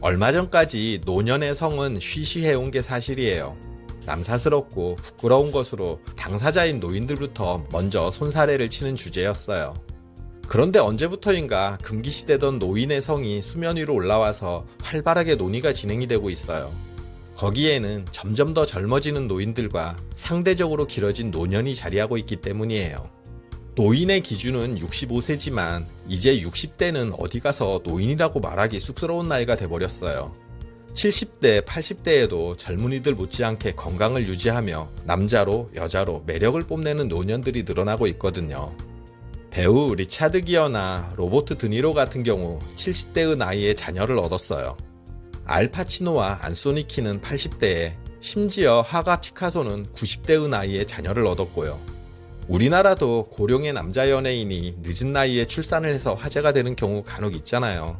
얼마 전까지 노년의 성은 쉬쉬해온 게 사실이에요. 남사스럽고 부끄러운 것으로 당사자인 노인들부터 먼저 손사래를 치는 주제였어요. 그런데 언제부터인가 금기시되던 노인의 성이 수면 위로 올라와서 활발하게 논의가 진행이 되고 있어요. 거기에는 점점 더 젊어지는 노인들과 상대적으로 길어진 노년이 자리하고 있기 때문이에요. 노인의 기준은 65세지만 이제 60대는 어디 가서 노인이라고 말하기 쑥스러운 나이가 돼버렸어요. 70대, 80대에도 젊은이들 못지않게 건강을 유지하며 남자로, 여자로 매력을 뽐내는 노년들이 늘어나고 있거든요. 배우 리차드 기어나 로버트 드니로 같은 경우 70대의 나이에 자녀를 얻었어요. 알파치노와 안소니 키는 80대에, 심지어 화가 피카소는 90대의 나이에 자녀를 얻었고요. 우리나라도 고령의 남자 연예인이 늦은 나이에 출산을 해서 화제가 되는 경우 간혹 있잖아요.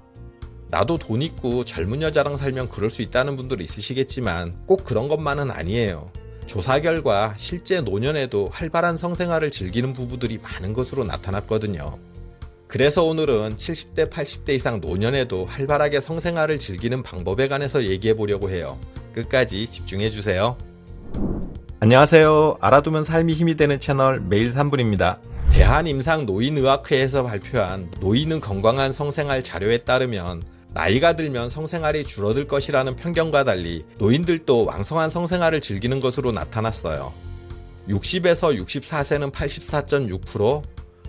나도 돈 있고 젊은 여자랑 살면 그럴 수 있다는 분들 있으시겠지만 꼭 그런 것만은 아니에요. 조사 결과 실제 노년에도 활발한 성생활을 즐기는 부부들이 많은 것으로 나타났거든요. 그래서 오늘은 70대, 80대 이상 노년에도 활발하게 성생활을 즐기는 방법에 관해서 얘기해 보려고 해요. 끝까지 집중해 주세요. 안녕하세요. 알아두면 삶이 힘이 되는 채널 매일 3분입니다. 대한임상노인의학회에서 발표한 노인은 건강한 성생활 자료에 따르면 나이가 들면 성생활이 줄어들 것이라는 편견과 달리 노인들도 왕성한 성생활을 즐기는 것으로 나타났어요. 60에서 64세는 84.6%,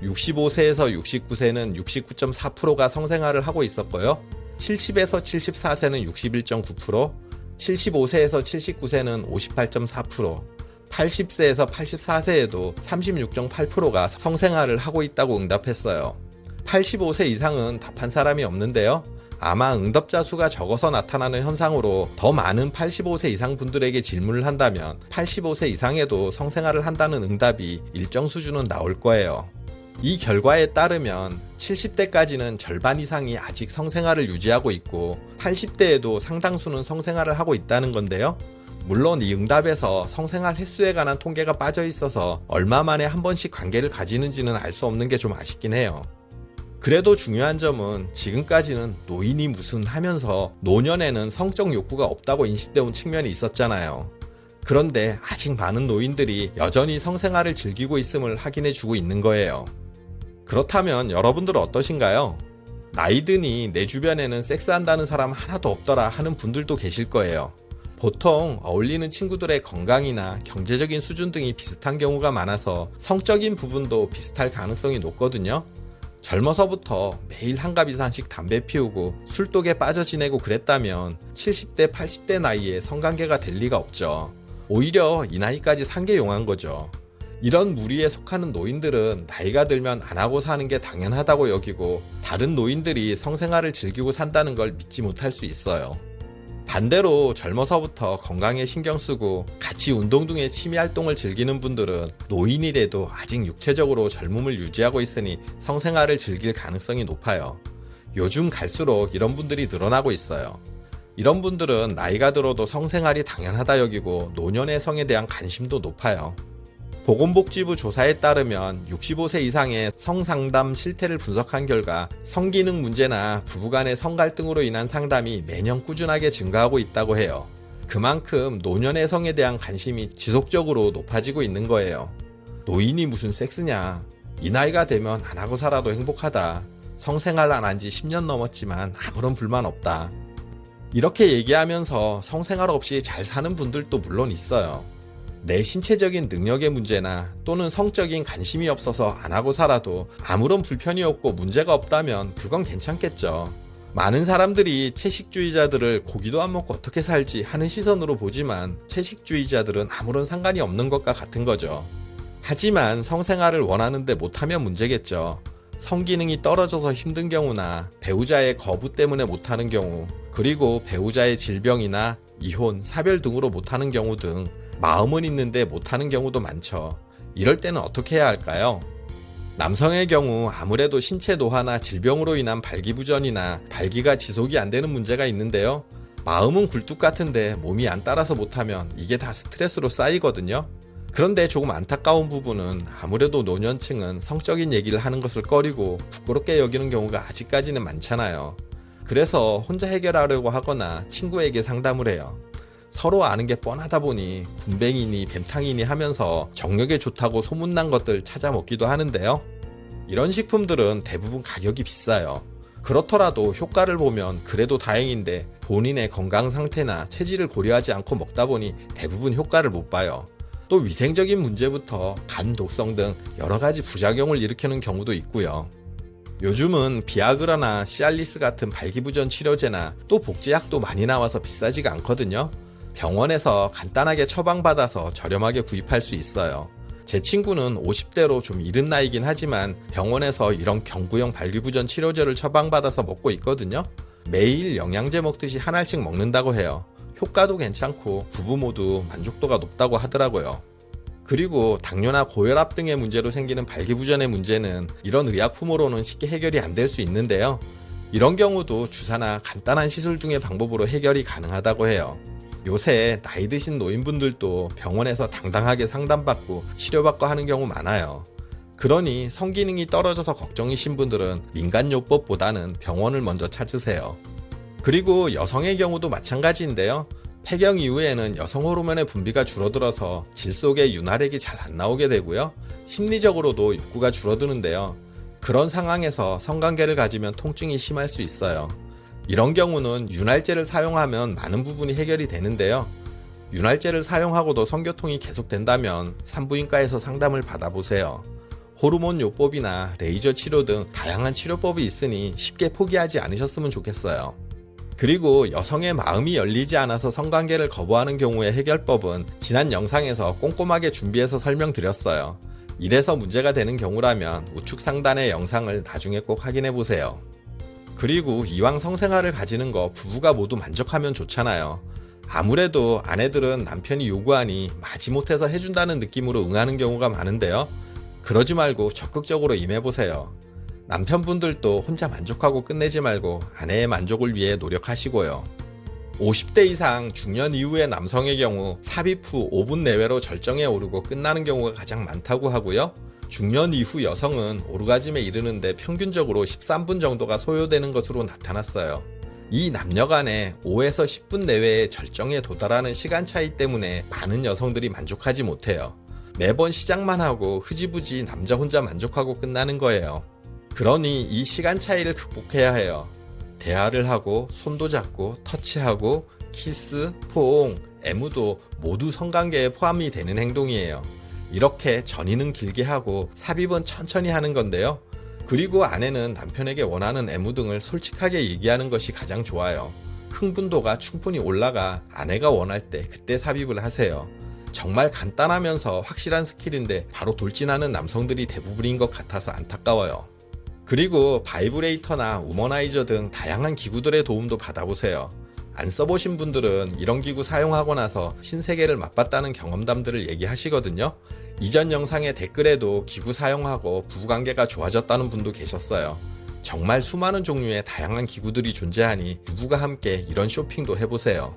65세에서 69세는 69.4%가 성생활을 하고 있었고요. 70에서 74세는 61.9%, 75세에서 79세는 58.4%, 80세에서 84세에도 36.8%가 성생활을 하고 있다고 응답했어요. 85세 이상은 답한 사람이 없는데요. 아마 응답자 수가 적어서 나타나는 현상으로 더 많은 85세 이상 분들에게 질문을 한다면 85세 이상에도 성생활을 한다는 응답이 일정 수준은 나올 거예요. 이 결과에 따르면 70대까지는 절반 이상이 아직 성생활을 유지하고 있고 80대에도 상당수는 성생활을 하고 있다는 건데요. 물론 이 응답에서 성생활 횟수에 관한 통계가 빠져 있어서 얼마 만에 한 번씩 관계를 가지는지는 알 수 없는 게 좀 아쉽긴 해요. 그래도 중요한 점은 지금까지는 노인이 무슨 하면서 노년에는 성적 욕구가 없다고 인식되어 온 측면이 있었잖아요. 그런데 아직 많은 노인들이 여전히 성생활을 즐기고 있음을 확인해주고 있는 거예요. 그렇다면 여러분들은 어떠신가요? 나이 드니 내 주변에는 섹스한다는 사람 하나도 없더라 하는 분들도 계실 거예요. 보통 어울리는 친구들의 건강이나 경제적인 수준 등이 비슷한 경우가 많아서 성적인 부분도 비슷할 가능성이 높거든요. 젊어서부터 매일 한갑 이상씩 담배 피우고 술독에 빠져 지내고 그랬다면 70대, 80대 나이에 성관계가 될 리가 없죠. 오히려 이 나이까지 산 게 용한 거죠. 이런 무리에 속하는 노인들은 나이가 들면 안 하고 사는 게 당연하다고 여기고 다른 노인들이 성생활을 즐기고 산다는 걸 믿지 못할 수 있어요. 반대로 젊어서부터 건강에 신경 쓰고 같이 운동 등의 취미 활동을 즐기는 분들은 노인이 돼도 아직 육체적으로 젊음을 유지하고 있으니 성생활을 즐길 가능성이 높아요. 요즘 갈수록 이런 분들이 늘어나고 있어요. 이런 분들은 나이가 들어도 성생활이 당연하다 여기고 노년의 성에 대한 관심도 높아요. 보건복지부 조사에 따르면 65세 이상의 성상담 실태를 분석한 결과 성기능 문제나 부부간의 성갈등으로 인한 상담이 매년 꾸준하게 증가하고 있다고 해요. 그만큼 노년의 성에 대한 관심이 지속적으로 높아지고 있는 거예요. 노인이 무슨 섹스냐? 이 나이가 되면 안 하고 살아도 행복하다. 성생활 안 한 지 10년 넘었지만 아무런 불만 없다. 이렇게 얘기하면서 성생활 없이 잘 사는 분들도 물론 있어요. 내 신체적인 능력의 문제나 또는 성적인 관심이 없어서 안 하고 살아도 아무런 불편이 없고 문제가 없다면 그건 괜찮겠죠. 많은 사람들이 채식주의자들을 고기도 안 먹고 어떻게 살지 하는 시선으로 보지만 채식주의자들은 아무런 상관이 없는 것과 같은 거죠. 하지만 성생활을 원하는데 못하면 문제겠죠. 성기능이 떨어져서 힘든 경우나 배우자의 거부 때문에 못하는 경우, 그리고 배우자의 질병이나 이혼, 사별 등으로 못하는 경우 등 마음은 있는데 못하는 경우도 많죠. 이럴 때는 어떻게 해야 할까요? 남성의 경우 아무래도 신체 노화나 질병으로 인한 발기부전이나 발기가 지속이 안 되는 문제가 있는데요. 마음은 굴뚝 같은데 몸이 안 따라서 못하면 이게 다 스트레스로 쌓이거든요. 그런데 조금 안타까운 부분은 아무래도 노년층은 성적인 얘기를 하는 것을 꺼리고 부끄럽게 여기는 경우가 아직까지는 많잖아요. 그래서 혼자 해결하려고 하거나 친구에게 상담을 해요. 서로 아는 게 뻔하다 보니 군뱅이니 뱀탕이니 하면서 정력에 좋다고 소문난 것들 찾아 먹기도 하는데요. 이런 식품들은 대부분 가격이 비싸요. 그렇더라도 효과를 보면 그래도 다행인데 본인의 건강 상태나 체질을 고려하지 않고 먹다 보니 대부분 효과를 못 봐요. 또 위생적인 문제부터 간 독성 등 여러 가지 부작용을 일으키는 경우도 있고요. 요즘은 비아그라나 시알리스 같은 발기부전 치료제나 또 복제약도 많이 나와서 비싸지가 않거든요. 병원에서 간단하게 처방받아서 저렴하게 구입할 수 있어요. 제 친구는 50대로 좀 이른 나이긴 하지만 병원에서 이런 경구용 발기부전 치료제를 처방받아서 먹고 있거든요. 매일 영양제 먹듯이 하나씩 먹는다고 해요. 효과도 괜찮고 부부 모두 만족도가 높다고 하더라고요. 그리고 당뇨나 고혈압 등의 문제로 생기는 발기부전의 문제는 이런 의약품으로는 쉽게 해결이 안 될 수 있는데요. 이런 경우도 주사나 간단한 시술 등의 방법으로 해결이 가능하다고 해요. 요새 나이 드신 노인분들도 병원에서 당당하게 상담받고 치료받고 하는 경우 많아요. 그러니 성기능이 떨어져서 걱정이신 분들은 민간요법보다는 병원을 먼저 찾으세요. 그리고 여성의 경우도 마찬가지인데요. 폐경 이후에는 여성 호르몬의 분비가 줄어들어서 질 속에 윤활액이 잘 안 나오게 되고요. 심리적으로도 욕구가 줄어드는데요. 그런 상황에서 성관계를 가지면 통증이 심할 수 있어요. 이런 경우는 윤활제를 사용하면 많은 부분이 해결이 되는데요. 윤활제를 사용하고도 성교통이 계속된다면 산부인과에서 상담을 받아보세요. 호르몬 요법이나 레이저 치료 등 다양한 치료법이 있으니 쉽게 포기하지 않으셨으면 좋겠어요. 그리고 여성의 마음이 열리지 않아서 성관계를 거부하는 경우의 해결법은 지난 영상에서 꼼꼼하게 준비해서 설명드렸어요. 이래서 문제가 되는 경우라면 우측 상단의 영상을 나중에 꼭 확인해보세요. 그리고 이왕 성생활을 가지는 거 부부가 모두 만족하면 좋잖아요. 아무래도 아내들은 남편이 요구하니 마지못해서 해준다는 느낌으로 응하는 경우가 많은데요. 그러지 말고 적극적으로 임해보세요. 남편분들도 혼자 만족하고 끝내지 말고 아내의 만족을 위해 노력하시고요. 50대 이상 중년 이후의 남성의 경우 삽입 후 5분 내외로 절정에 오르고 끝나는 경우가 가장 많다고 하고요. 중년 이후 여성은 오르가즘에 이르는데 평균적으로 13분 정도가 소요되는 것으로 나타났어요. 이 남녀 간에 5에서 10분 내외의 절정에 도달하는 시간 차이 때문에 많은 여성들이 만족하지 못해요. 매번 시작만 하고 흐지부지 남자 혼자 만족하고 끝나는 거예요. 그러니 이 시간 차이를 극복해야 해요. 대화를 하고 손도 잡고 터치하고 키스, 포옹, 애무도 모두 성관계에 포함이 되는 행동이에요. 이렇게 전이는 길게 하고 삽입은 천천히 하는 건데요. 그리고 아내는 남편에게 원하는 애무 등을 솔직하게 얘기하는 것이 가장 좋아요. 흥분도가 충분히 올라가 아내가 원할 때 그때 삽입을 하세요. 정말 간단하면서 확실한 스킬인데 바로 돌진하는 남성들이 대부분인 것 같아서 안타까워요. 그리고 바이브레이터나 우머나이저 등 다양한 기구들의 도움도 받아보세요. 안 써보신 분들은 이런 기구 사용하고 나서 신세계를 맛봤다는 경험담들을 얘기하시거든요. 이전 영상의 댓글에도 기구 사용하고 부부관계가 좋아졌다는 분도 계셨어요. 정말 수많은 종류의 다양한 기구들이 존재하니 부부가 함께 이런 쇼핑도 해보세요.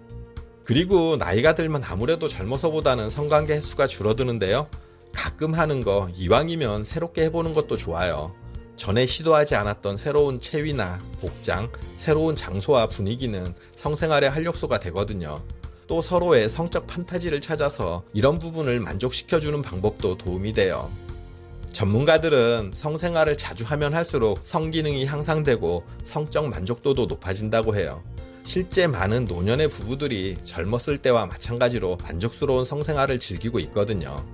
그리고 나이가 들면 아무래도 젊어서보다는 성관계 횟수가 줄어드는데요. 가끔 하는 거 이왕이면 새롭게 해보는 것도 좋아요. 전에 시도하지 않았던 새로운 체위나 복장, 새로운 장소와 분위기는 성생활의 활력소가 되거든요. 또 서로의 성적 판타지를 찾아서 이런 부분을 만족시켜주는 방법도 도움이 돼요. 전문가들은 성생활을 자주 하면 할수록 성기능이 향상되고 성적 만족도도 높아진다고 해요. 실제 많은 노년의 부부들이 젊었을 때와 마찬가지로 만족스러운 성생활을 즐기고 있거든요.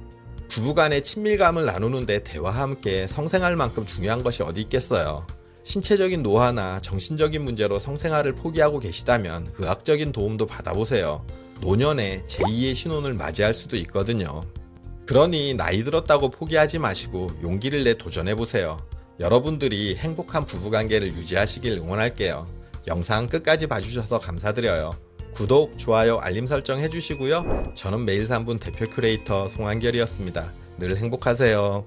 부부간의 친밀감을 나누는데 대화와 함께 성생활만큼 중요한 것이 어디 있겠어요. 신체적인 노화나 정신적인 문제로 성생활을 포기하고 계시다면 의학적인 도움도 받아보세요. 노년에 제2의 신혼을 맞이할 수도 있거든요. 그러니 나이 들었다고 포기하지 마시고 용기를 내 도전해보세요. 여러분들이 행복한 부부관계를 유지하시길 응원할게요. 영상 끝까지 봐주셔서 감사드려요. 구독, 좋아요, 알림 설정 해주시고요. 저는 매일 3분 대표 큐레이터 송한결이었습니다. 늘 행복하세요.